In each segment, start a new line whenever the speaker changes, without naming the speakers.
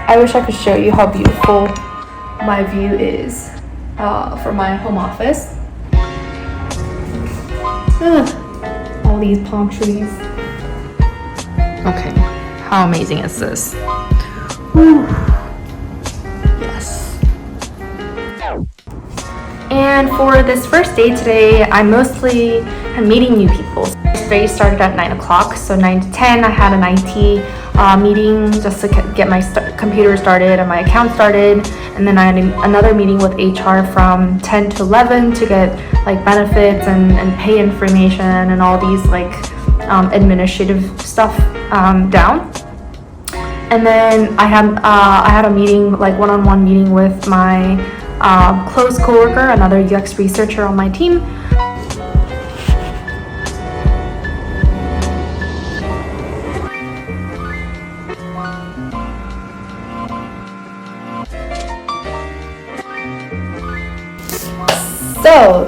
I wish I could show you how beautiful my view is from my home office. All these palm trees. Okay, how amazing is this? Whew. Yes. And for this first day today, I'm mostly meeting new people. This day started at 9 o'clock, so 9 to 10 I had an IT meeting just to get my computer started and my account started, and then I had another meeting with HR from 10 to 11 to get like benefits and pay information and all these like administrative stuff down. And then I had a meeting, like one-on-one meeting with my close coworker, another UX researcher on my team. So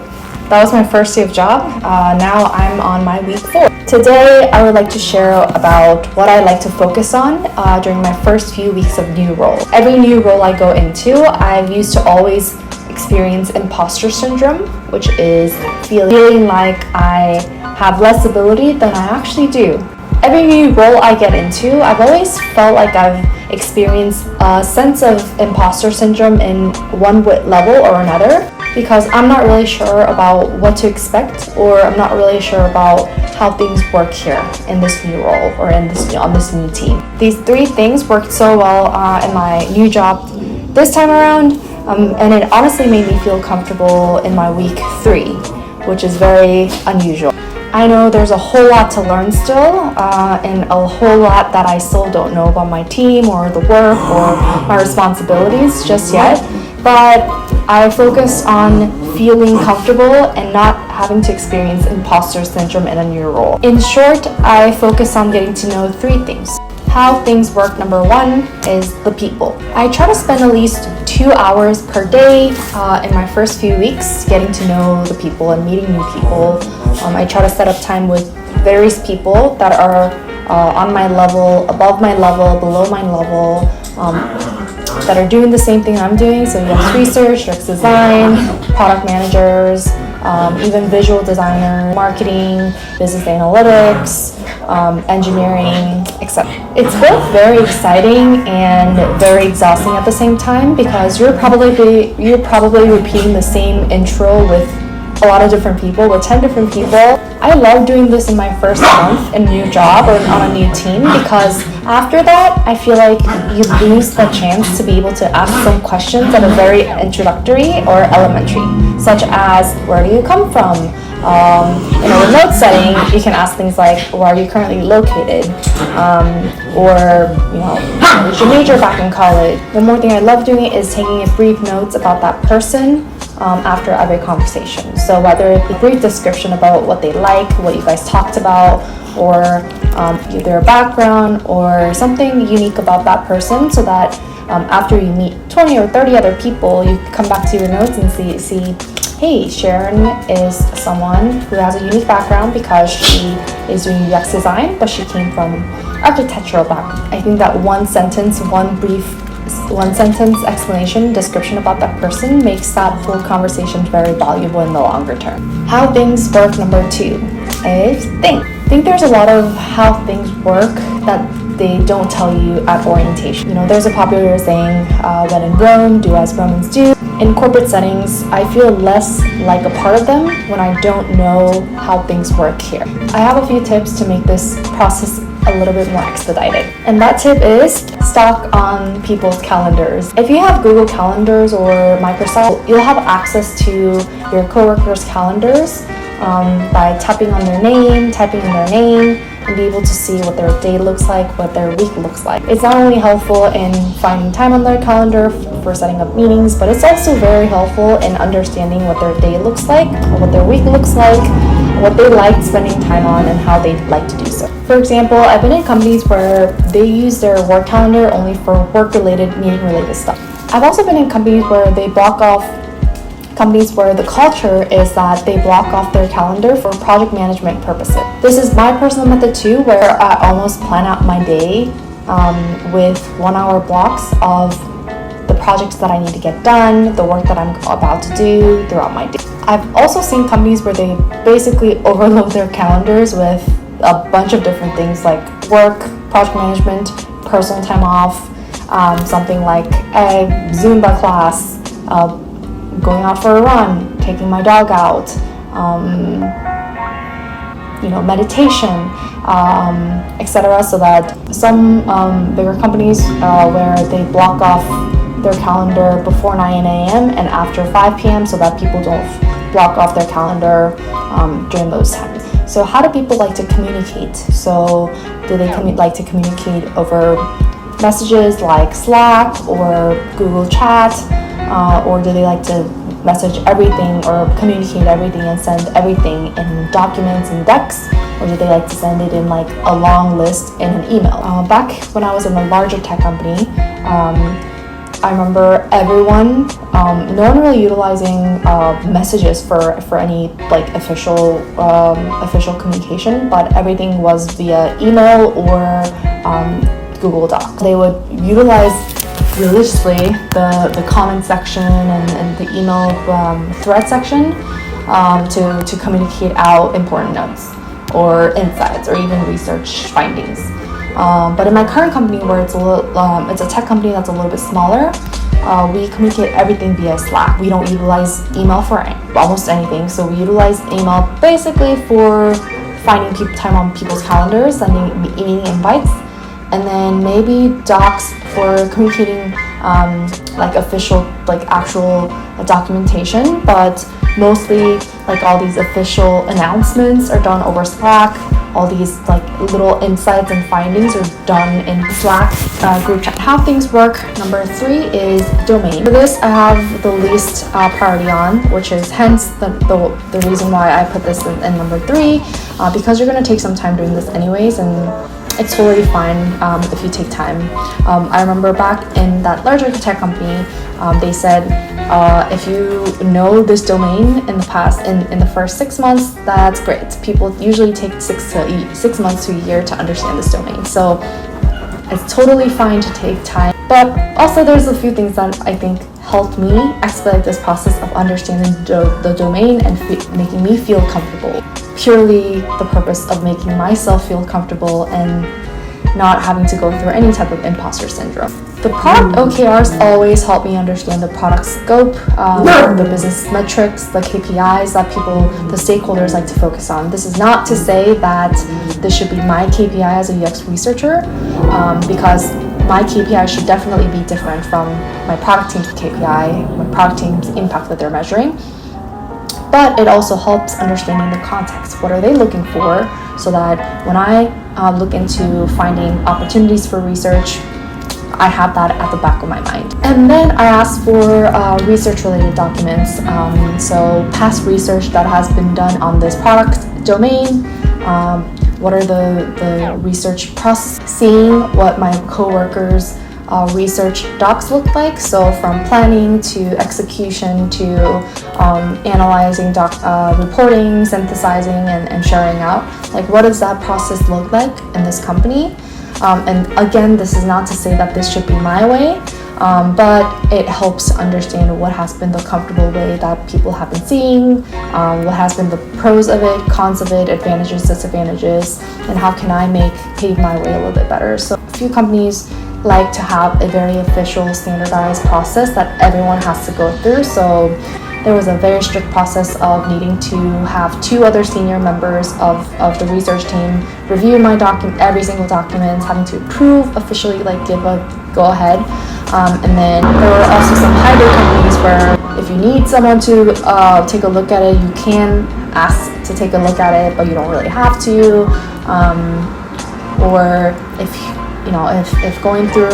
that was my first day of job. Now I'm on my week 4. Today I would like to share about what I like to focus on during my first few weeks of new role. Every new role I go into, I used to always experience imposter syndrome, which is feeling like I have less ability than I actually do. Every new role I get into, I've always felt like I've experienced a sense of imposter syndrome in one level or another, because I'm not really sure about what to expect, or I'm not really sure about how things work here in this new role or on this new team. These 3 things worked so well in my new job this time around, and it honestly made me feel comfortable in my week 3, which is very unusual. I know there's a whole lot to learn still, and a whole lot that I still don't know about my team or the work or my responsibilities just yet, but I focus on feeling comfortable and not having to experience imposter syndrome in a new role. In short, I focus on getting to know 3 things. How things work, number 1, is the people. I try to spend at least 2 hours per day in my first few weeks getting to know the people and meeting new people. I try to set up time with various people that are on my level, above my level, below my level, that are doing the same thing I'm doing. So UX research, UX design, product managers, even visual designer, marketing, business analytics, engineering, etc. It's both very exciting and very exhausting at the same time, because you're probably repeating the same intro with a lot of different people, with 10 different people. I love doing this in my first month in a new job or on a new team, because after that, I feel like you lose the chance to be able to ask some questions that are very introductory or elementary, such as, where do you come from? In a remote setting, you can ask things like, where are you currently located? Or, what was your major back in college? One more thing I love doing is taking a brief notes about that person after every conversation. So whether it be a brief description about what they like, what you guys talked about, or their background, or something unique about that person, so that after you meet 20 or 30 other people, you come back to your notes and see, hey, Sharon is someone who has a unique background because she is doing UX design, but she came from architectural background. I think that one sentence explanation, description about that person makes that whole conversation very valuable in the longer term. How things work, number 2, is think. I think there's a lot of how things work that they don't tell you at orientation. There's a popular saying, when in Rome, do as Romans do. In corporate settings, I feel less like a part of them when I don't know how things work here. I have a few tips to make this process a little bit more expedited. And that tip is stock on people's calendars. If you have Google Calendars or Microsoft, you'll have access to your coworkers' calendars by typing in their name, and be able to see what their day looks like, what their week looks like. It's not only helpful in finding time on their calendar for setting up meetings, but it's also very helpful in understanding what their day looks like, what their week looks like, what they like spending time on, and how they like to do so. For example, I've been in companies where they use their work calendar only for work-related, meeting-related stuff. I've also been in companies where the culture is that they block off their calendar for project management purposes. This is my personal method too, where I almost plan out my day with 1 hour blocks of the projects that I need to get done, the work that I'm about to do throughout my day. I've also seen companies where they basically overload their calendars with a bunch of different things like work, project management, personal time off, something like a Zumba class, going out for a run, taking my dog out, meditation, etc. So that some bigger companies where they block off their calendar before 9 a.m. and after 5 p.m. so that people don't block off their calendar during those times. So how do people like to communicate? So do they like to communicate over messages like Slack or Google Chat, or do they like to message everything or communicate everything and send everything in documents and decks, or do they like to send it in like a long list in an email? Back when I was in a larger tech company, I remember everyone, no one really utilizing messages for any like official communication, but everything was via email or Google Docs. They would utilize religiously the comment section and the email thread section to communicate out important notes or insights or even research findings. But in my current company, where it's a tech company that's a little bit smaller, we communicate everything via Slack. We don't utilize email for almost anything, so we utilize email basically for finding time on people's calendars, sending meeting invites, and then maybe docs for communicating like official, like actual documentation, but mostly like all these official announcements are done over Slack. All these like little insights and findings are done in Slack group chat. How things work, number 3 is domain. For this, I have the least priority on, which is hence the reason why I put this in number 3, because you're going to take some time doing this anyways, and it's totally fine if you take time. I remember back in that larger tech company, they said if you know this domain in the past, in the first 6 months, that's great. People usually take 6 months to a year to understand this domain. So it's totally fine to take time. But also there's a few things that I think helped me expedite this process of understanding the domain and making me feel comfortable. Purely the purpose of making myself feel comfortable and not having to go through any type of imposter syndrome. The product OKRs always help me understand the product scope, the business metrics, the KPIs that the stakeholders like to focus on. This is not to say that this should be my KPI as a UX researcher, because my KPI should definitely be different from my product team's KPI, my product team's impact that they're measuring. But it also helps understanding the context. What are they looking for? So that when I look into finding opportunities for research, I have that at the back of my mind. And then I ask for research-related documents. So past research that has been done on this product domain. What are the research process? Seeing what my coworkers' research docs look like. So from planning to execution to analyzing reporting, synthesizing, and sharing out. Like, what does that process look like in this company? And again, this is not to say that this should be my way, but it helps understand what has been the comfortable way that people have been seeing, what has been the pros of it, cons of it, advantages, disadvantages, and how can I pave my way a little bit better. So a few companies like to have a very official, standardized process that everyone has to go through. So there was a very strict process of needing to have 2 other senior members of the research team review my every single document, having to approve, officially give a go-ahead. And then there were also some hybrid companies where if you need someone to take a look at it, you can ask to take a look at it, but you don't really have to. Or if going through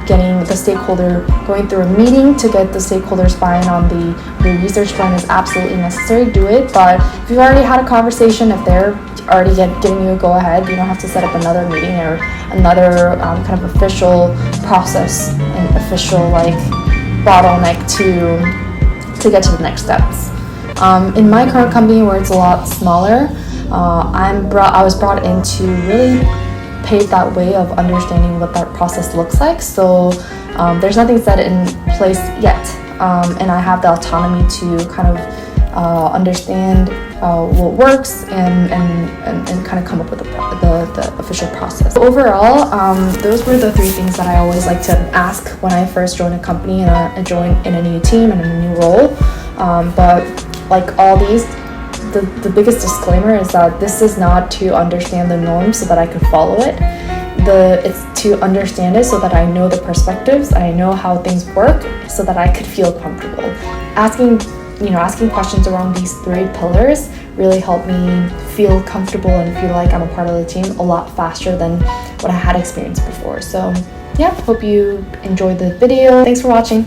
getting the stakeholder, going through a meeting to get the stakeholders buy-in on the research plan is absolutely necessary, do it. But if you've already had a conversation, if they're already giving you a go-ahead, you don't have to set up another meeting or another kind of official process and official bottleneck to get to the next steps. In my current company, where it's a lot smaller, I was brought in to really paved that way of understanding what that process looks like. So there's nothing set in place yet, and I have the autonomy to kind of understand what works and kind of come up with the official process. Overall, those were the 3 things that I always like to ask when I first join a company and join in a new team and in a new role. But like all these, the biggest disclaimer is that this is not to understand the norms so that I could follow it. It's to understand it so that I know the perspectives, I know how things work, so that I could feel comfortable. Asking questions around these 3 pillars really helped me feel comfortable and feel like I'm a part of the team a lot faster than what I had experienced before. So yeah, hope you enjoyed the video. Thanks for watching.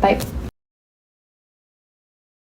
Bye.